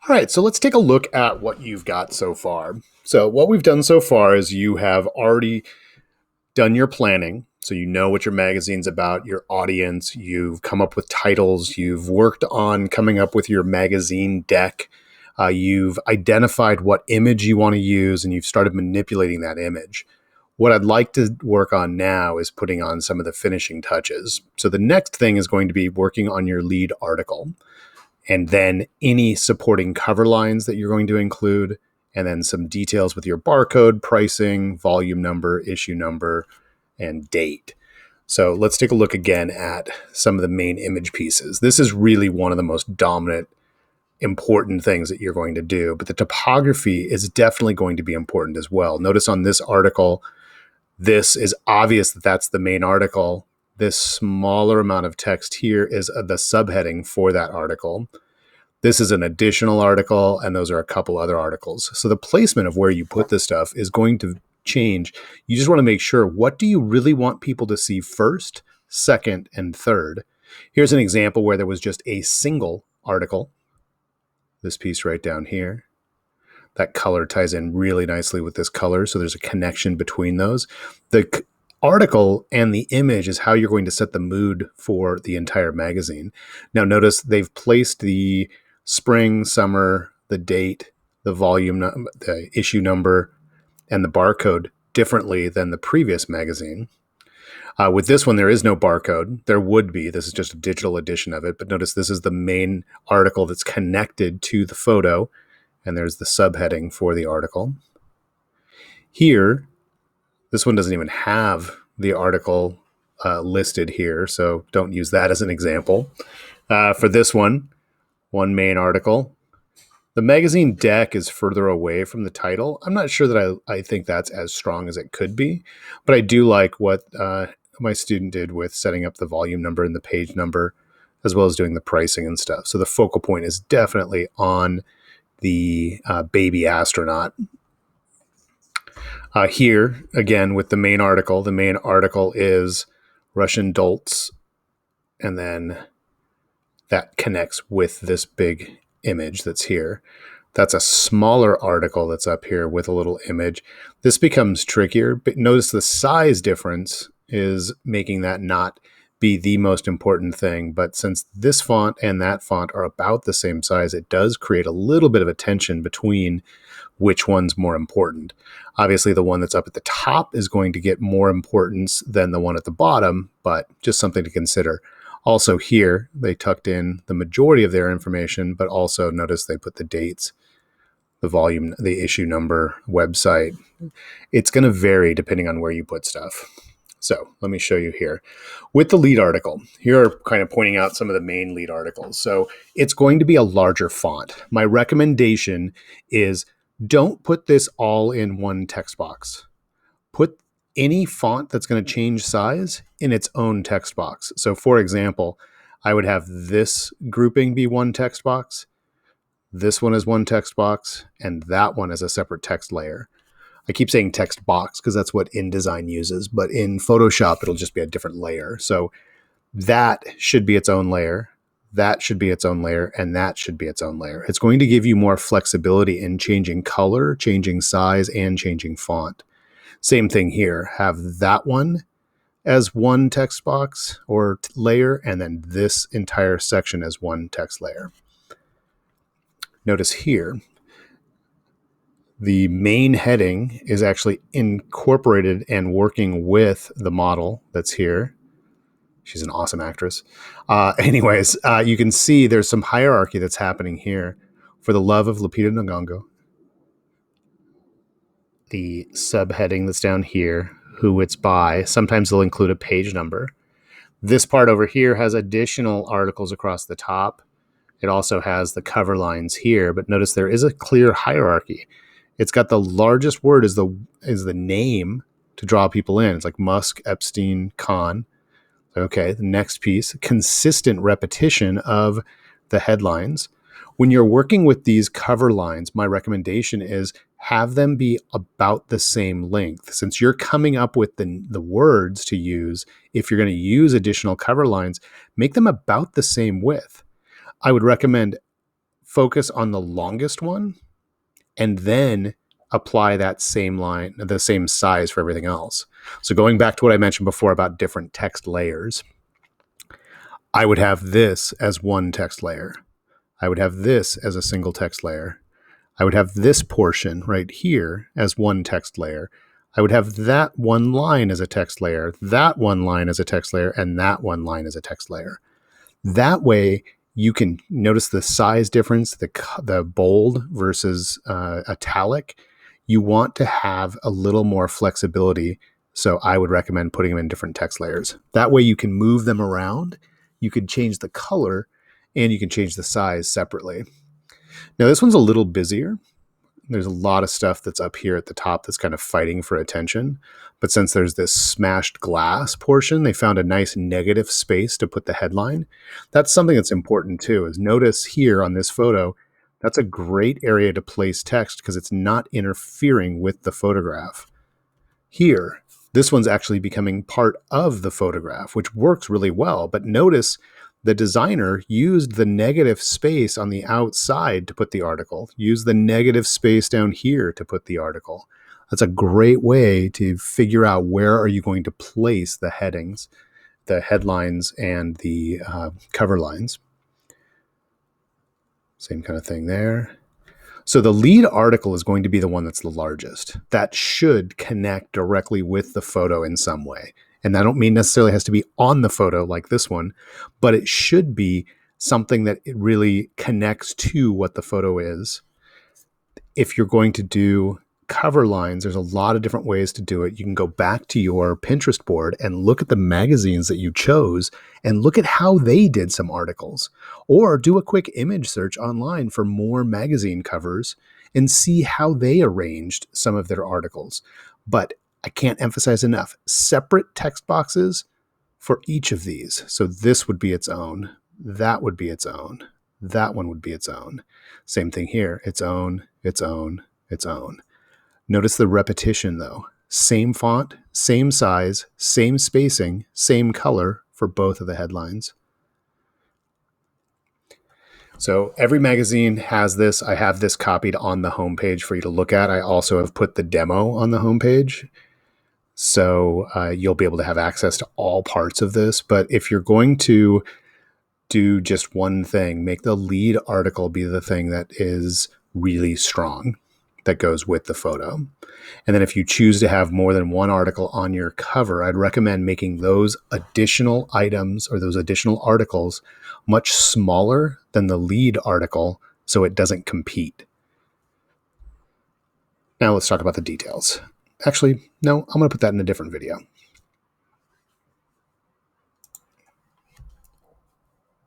All right, so let's take a look at what you've got so far. So, what we've done so far is you have already done your planning. So, you know what your magazine's about, your audience, you've come up with titles, you've worked on coming up with your magazine deck, you've identified what image you want to use, and you've started manipulating that image. What I'd like to work on now is putting on some of the finishing touches. So, the next thing is going to be working on your lead article, and then any supporting cover lines that you're going to include, and then some details with your barcode, pricing, volume number, issue number, and date. So let's take a look again at some of the main image pieces. This is really one of the most dominant, important things that you're going to do, but the typography is definitely going to be important as well. Notice on this article, this is obvious that that's the main article. This smaller amount of text here is the subheading for that article. This is an additional article, and those are a couple other articles. So the placement of where you put this stuff is going to change. You just want to make sure, what do you really want people to see first, second, and third? Here's an example where there was just a single article. This piece right down here. That color ties in really nicely with this color, so there's a connection between those. The article and the image is how you're going to set the mood for the entire magazine. Now notice they've placed the spring, summer, the date, the volume, the issue number, and the barcode differently than the previous magazine. With this one, there is no barcode. There would be. This is just a digital edition of it. But notice this is the main article that's connected to the photo, and there's the subheading for the article. Here, this one doesn't even have the article listed here, so don't use that as an example. For this one main article, the magazine deck is further away from the title. I'm not sure that I think that's as strong as it could be, but I do like what my student did with setting up the volume number and the page number, as well as doing the pricing and stuff. So the focal point is definitely on the baby astronaut. Here, again, with the main article is Russian dolts, and then that connects with this big image that's here. That's a smaller article that's up here with a little image. This becomes trickier, but notice the size difference is making that not be the most important thing. But since this font and that font are about the same size, it does create a little bit of a tension between which one's more important. Obviously, the one that's up at the top is going to get more importance than the one at the bottom, but just something to consider. Also here, they tucked in the majority of their information, but also notice they put the dates, the volume, the issue number, website. It's going to vary depending on where you put stuff. So let me show you here. With the lead article, here are kind of pointing out some of the main lead articles. So it's going to be a larger font. My recommendation is don't put this all in one text box. Put any font that's going to change size in its own text box. So for example, I would have this grouping be one text box, this one is one text box, and that one is a separate text layer. I keep saying text box because that's what InDesign uses, but in Photoshop, it'll just be a different layer. So that should be its own layer, that should be its own layer, and that should be its own layer. It's going to give you more flexibility in changing color, changing size, and changing font. Same thing here. Have that one as one text box or layer, and then this entire section as one text layer. Notice here, the main heading is actually incorporated and working with the model that's here. She's an awesome actress. You can see there's some hierarchy that's happening here. For the love of Lupita Nyong'o, the subheading that's down here, who it's by, sometimes they'll include a page number. This part over here has additional articles across the top. It also has the cover lines here, but notice there is a clear hierarchy. It's got the largest word is the name to draw people in. It's like Musk, Epstein, Khan. Okay, the next piece, consistent repetition of the headlines. When you're working with these cover lines, my recommendation is have them be about the same length. Since you're coming up with the words to use, if you're going to use additional cover lines, make them about the same width. I would recommend focus on the longest one, and then apply that same line, the same size for everything else. So going back to what I mentioned before about different text layers, I would have this as one text layer. I would have this as a single text layer. I would have this portion right here as one text layer. I would have that one line as a text layer, that one line as a text layer, and that one line as a text layer. That way, you can notice the size difference, the bold versus italic. You want to have a little more flexibility. So I would recommend putting them in different text layers. That way you can move them around. You could change the color and you can change the size separately. Now this one's a little busier. There's a lot of stuff that's up here at the top that's kind of fighting for attention. But since there's this smashed glass portion, they found a nice negative space to put the headline. That's something that's important too, is notice here on this photo, that's a great area to place text because it's not interfering with the photograph. Here, this one's actually becoming part of the photograph, which works really well. But notice the designer used the negative space on the outside to put the article, used the negative space down here to put the article. That's a great way to figure out where are you going to place the headings, the headlines, and the cover lines. Same kind of thing there. So the lead article is going to be the one that's the largest. That should connect directly with the photo in some way. And I don't mean necessarily has to be on the photo like this one, but it should be something that it really connects to what the photo is. If you're going to do cover lines, there's a lot of different ways to do it. You can go back to your Pinterest board and look at the magazines that you chose and look at how they did some articles, or do a quick image search online for more magazine covers and see how they arranged some of their articles. But I can't emphasize enough, separate text boxes for each of these. So this would be its own, that would be its own, that one would be its own. Same thing here, its own, its own, its own. Notice the repetition though. Same font, same size, same spacing, same color for both of the headlines. So every magazine has this. I have this copied on the homepage for you to look at. I also have put the demo on the homepage. So you'll be able to have access to all parts of this. But if you're going to do just one thing, make the lead article be the thing that is really strong, that goes with the photo. And then if you choose to have more than one article on your cover, I'd recommend making those additional items or those additional articles much smaller than the lead article so it doesn't compete. Now let's talk about the details. Actually, no, I'm going to put that in a different video.